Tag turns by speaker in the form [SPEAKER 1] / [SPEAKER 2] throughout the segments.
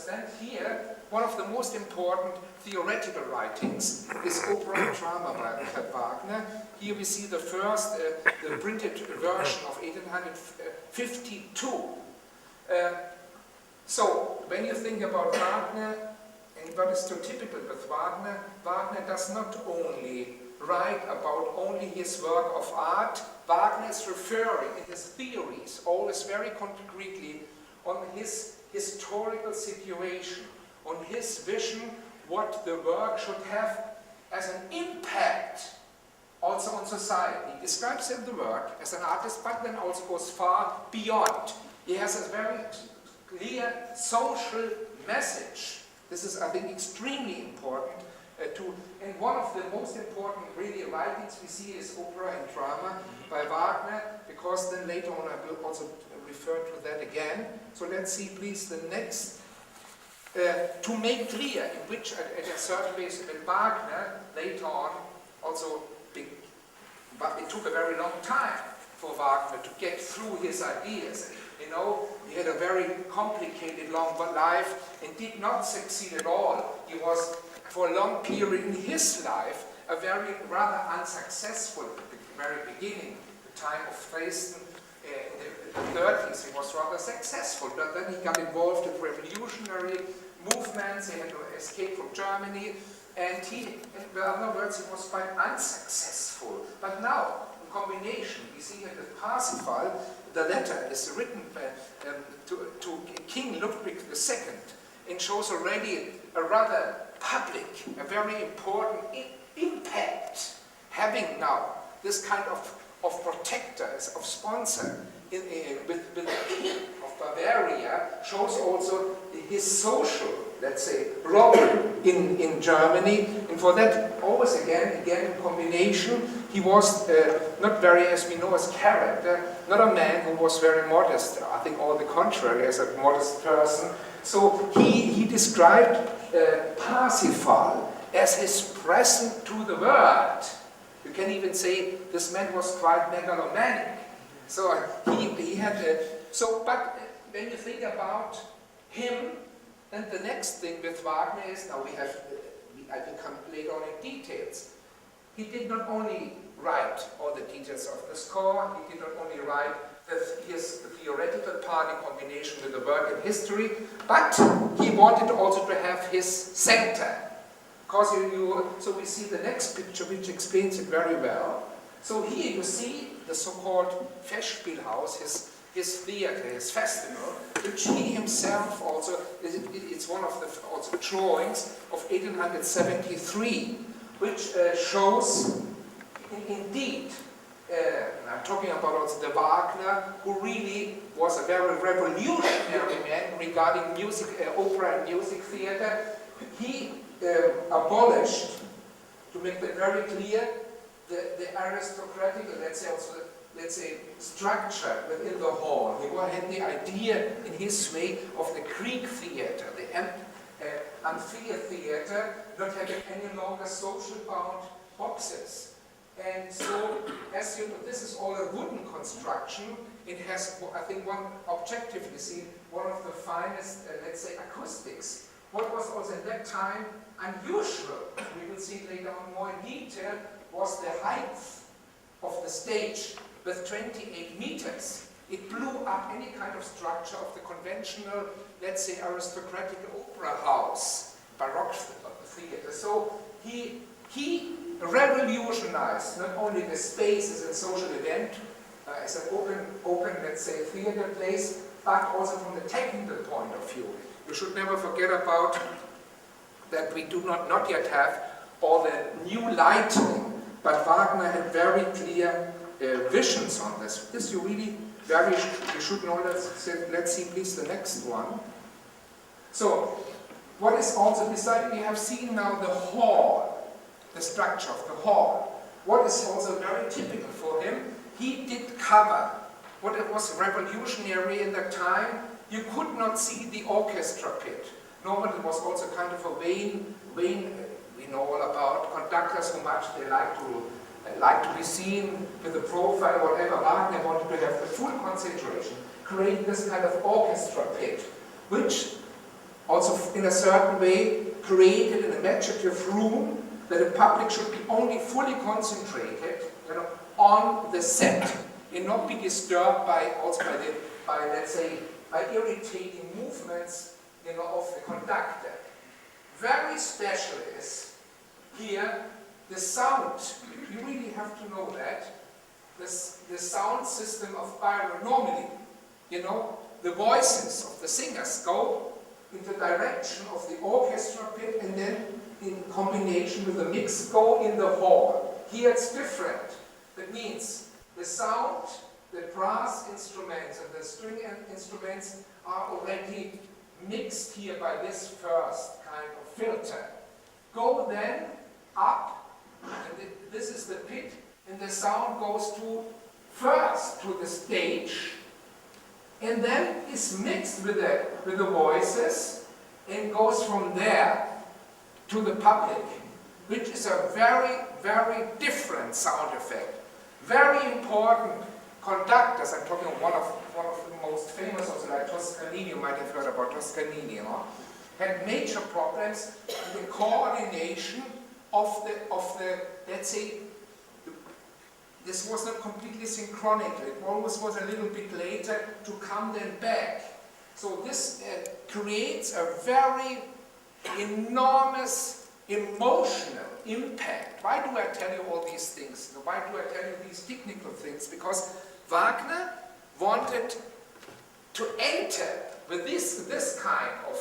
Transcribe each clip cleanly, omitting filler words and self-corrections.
[SPEAKER 1] And here, one of the most important theoretical writings is Opera and Drama by Wagner. Here we see the first, the printed version of 1852. So, when you think about Wagner, and what is so typical with Wagner, Wagner does not only write about only his work of art, Wagner is referring in his theories, always very concretely, on his historical situation, on his vision, what the work should have as an impact also on society. He describes in the work as an artist, but then also goes far beyond. He has a very clear social message. This is, I think, extremely important and one of the most important really writings we see is Opera and Drama by Wagner, because then later on I will also refer to that again. So let's see please the next, to make clear in which at a certain place in Wagner later on also, but it took a very long time for Wagner to get through his ideas. You know, he had a very complicated long life and did not succeed at all. He was, for a long period in his life, a very rather unsuccessful at the very beginning, the time of Dresden, in the 30s, he was rather successful, but then he got involved in revolutionary movements, he had to escape from Germany, and he, in other words, he was quite unsuccessful. But now, in combination, we see that the Parsifal, the letter is written to King Ludwig II, and shows already a rather public, a very important impact, having now this kind of protector, of sponsor with the King of Bavaria, shows also his social, let's say, role in Germany. And for that, always again in combination, he was not very, as we know, as character, not a man who was very modest, I think all the contrary, as a modest person. So he described Parsifal as his present to the world. You can even say this man was quite megalomaniac. So he had but when you think about him, then the next thing with Wagner is, now I will come later on in details. He did not only write all the details of the score, he did not only write his theoretical part in combination with the work in history, but he wanted also to have his center. Because so we see the next picture which explains it very well. So here you see the so-called Festspielhaus, his theater, his festival, which he himself also, it's one of the also drawings of 1873, which shows indeed, I'm talking about also the Wagner, who really was a very revolutionary man regarding music, opera and music theater. He abolished, to make that very clear, the aristocratic, let's say, structure within the hall. He had the idea in his way of the Greek theater, the amphitheater, not having any longer social bound boxes. And so, as you know, this is all a wooden construction. It has, I think, objectively seen, one of the finest, let's say, acoustics. What was also at that time unusual, we will see it later on more in detail, was the height of the stage with 28 meters. It blew up any kind of structure of the conventional, let's say, aristocratic opera house, Baroque theater. So he revolutionized not only the space as a social event, as an open, let's say, theater place, but also from the technical point of view. You should never forget about that we do not yet have all the new lighting, but Wagner had very clear visions on this. This you really you should know. Let's see please the next one. So, what is also beside, we have seen now the hall, the structure of the hall. What is also very typical for him, he did cover what it was revolutionary in that time. You could not see the orchestra pit. Normally it was also kind of a vain, we know all about conductors, how much they like to be seen with a profile, whatever. Wagner wanted to have the full concentration, create this kind of orchestra pit, which also in a certain way created an imaginative room that the public should be only fully concentrated, you know, on the set and not be disturbed by let's say, by irritating movements, you know, of the conductor. Very special is here the sound. You really have to know that. The sound system of Byron. Normally, you know, the voices of the singers go in the direction of the orchestra pit and then in combination with the mix go in the hall. Here it's different. That means the sound, the brass instruments and the string instruments are already mixed here by this first kind of filter. Go then up, and this is the pit, and the sound goes first to the stage, and then is mixed with the voices, and goes from there to the public, which is a very, very different sound effect. Very important conductors, I'm talking of one of the most famous, also like Toscanini, you might have heard about Toscanini, you know, had major problems in the coordination of the let's say, this was not completely synchronical. It always was a little bit later to come then back. So this creates a very enormous emotional impact. Why do I tell you all these things? Why do I tell you these technical things? Because Wagner wanted to enter with this kind of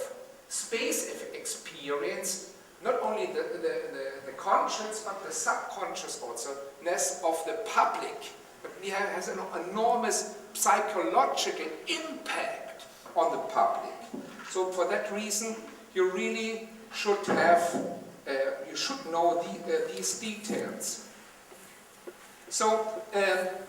[SPEAKER 1] space experience, not only the conscious but the subconscious also-ness of the public. But it has an enormous psychological impact on the public. So for that reason, you really should have, you should know these details. So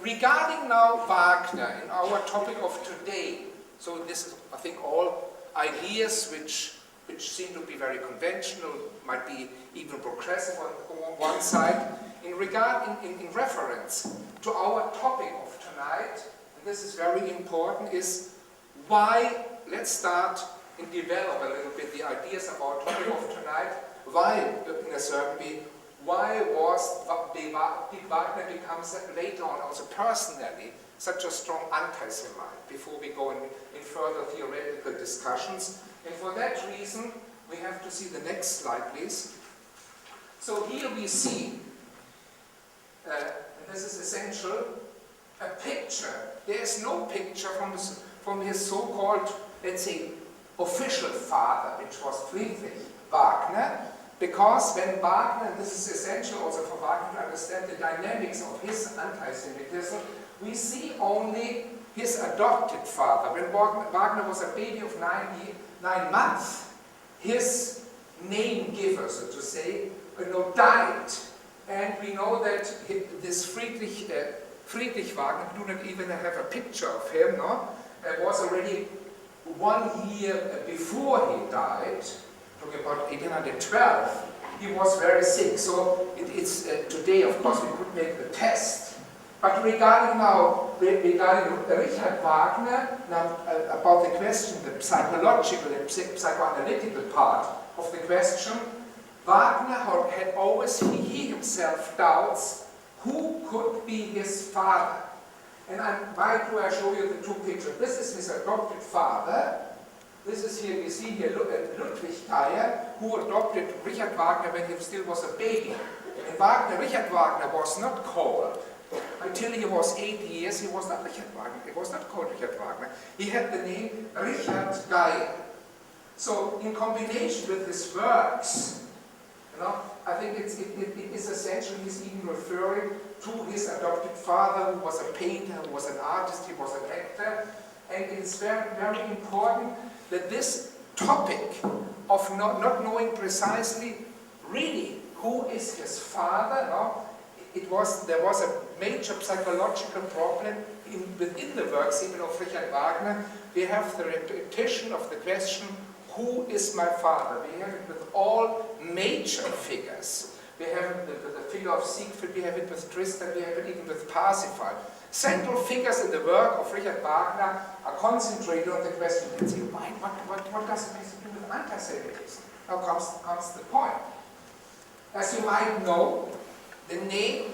[SPEAKER 1] regarding now Wagner in our topic of today, so this is, I think, all ideas which seem to be very conventional, might be even progressive on one side. In reference to our topic of tonight, and this is very important, is why, let's start and develop a little bit the ideas of our topic of tonight. Why, in a certain way, why did Wagner become later on also personally such a strong anti-Semite, before we go in further theoretical discussions? And for that reason, we have to see the next slide, please. So here we see, and this is essential, a picture. There is no picture from his so-called, let's say, official father, which was Friedrich Wagner, because when Wagner, and this is essential also for Wagner to understand the dynamics of his anti-Semitism, we see only his adopted father. When Wagner was a baby of 9 months, his name giver, so to say, died. And we know that this Friedrich Wagner, we do not even have a picture of him, no? Was already 1 year before he died, talking about 1812, he was very sick. So it's today, of course, we could make the test. But regarding Richard Wagner, now about the question, the psychological and psychoanalytical part of the question, Wagner had always, he himself doubts, who could be his father? And why do I show you the two pictures? This is his adopted father. This is here, you see here, Ludwig Geyer, who adopted Richard Wagner when he still was a baby. And Richard Wagner was not called. Until he was 8 years, he was not Richard Wagner. He was not called Richard Wagner. He had the name Richard Geyer. So, in combination with his works, you know, I think it is essential. He's even referring to his adopted father, who was a painter, who was an artist, he was an actor, and it's very, very important that this topic of not knowing precisely really who is his father, no? There was a major psychological problem within the works even of Richard Wagner. We have the repetition of the question, who is my father? We have it with all major figures. We have it with the figure of Siegfried, we have it with Tristan, we have it even with Parsifal. Central figures in the work of Richard Wagner are concentrated on the question, let's say, what does it have to do with anti-Semitism. Now comes the point. As you might know, the name